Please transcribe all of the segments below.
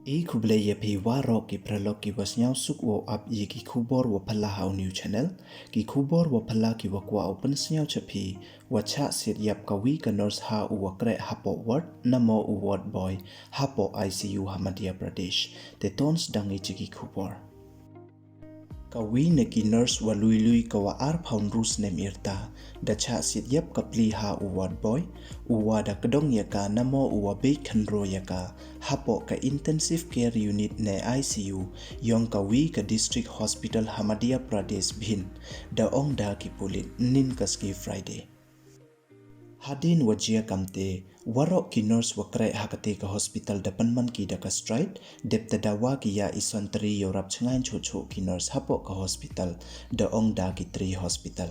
kuble ye phi waro ki pralok ki wasnyau suk wo up ye ki khubor wo phalla hau new channel ki khubor wo phalla ki wakwa open snyau chaphi wacha sit yap ka wi ka nurse ha u wakre hapoh ward namo u ward boy hapoh ICU Madhya Pradesh te tons dangi chiki khubor kawi ne ki nurse wa lui kawa ar phaun rus nem irta da cha sit yap ka pli ha u ward boy u wa da kadong yaka namo u wa be khanro yaka hapoh ka intensive care unit ne ICU yong ka wi ka district hospital Madhya Pradesh bhin da ong da ki pulit nin kaski Friday hadin wajia kamte warok ki nurse wakre hakate ka hospital dapan man ki da ka stride depta dawa ki ya isantri yorap changan chocho ki nurse hapoh ka hospital da ong da ki tri hospital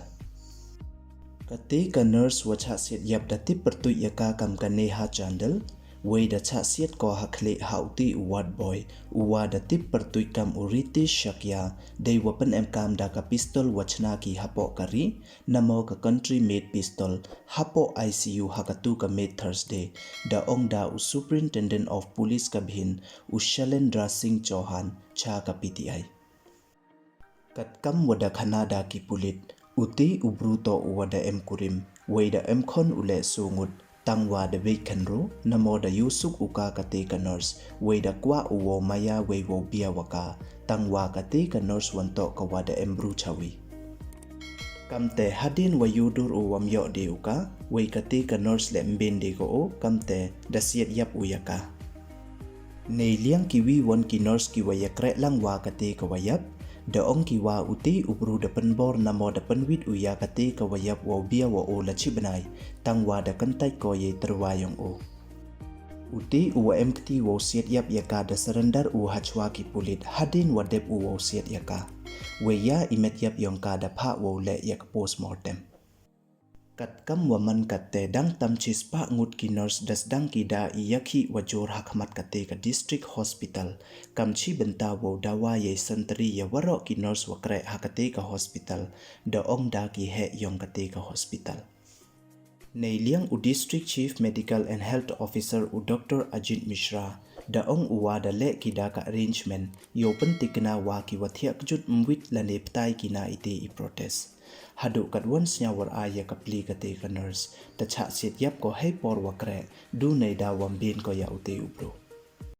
kate ka nurse wacha set yap da tip pertu yaka kam ka ne ha chandal wei da cha siat ko hakle hauti ward boy uwa da tip pertu kam uriti shakya dei weapon em kam da ka pistol wachna ki hapoh kari namo ka country made pistol hapoh ICU hakatu ka made Thursday da ong da u superintendent of police ka bhin u Shalendra Singh Chauhan cha ka PTI kat kam wada khana da ki pulit uti ubruto wada em kurim wei da em khon ule sungut tangwa da be khanro namo da yusuk uka kate ka nurse wei da kwa uwo maya wei wo bia waka tangwa kate ka nurse wanto ka wada embru chawi kamte hadin wa yudur u wamyo de uka wei kate ka nurse le mben de go kamte da siat yap uyaka nei liang ki wi won ki nurse ki wayakre langwa kate ka wayap da ong ki wa uti ubru da penbor namo da penwit uya kate ka wayap wo bia wo o la chibnai tangwa da kantai ko ye terwayong o uti u emkti wo siat yap yaka da surrender u hachwa ki pulit hadin wadep u wo siat yaka we ya imet yap yong ka da pha wo le yak postmortem kat kam waman katte dang tam chispa ngut ki nurse das dang ki da yakhi wajor hakmat kate ka district hospital kamchi benta wo dawa ye santri ya waro ki nurse wakre hakate ka hospital da ong da ki he yong kate ka hospital nei liang u district chief medical and health officer u Dr. Ajit Mishra da ong uwa da le ki da ka arrangement yo pen tikna wa ki wathiak jut mwit la ne ptai ki na ite I protest hadu kat won snyawar aya ka pli kate ka nurse ta cha sit yap ko hei por wakre du nei da wam bin ko ya ute ubro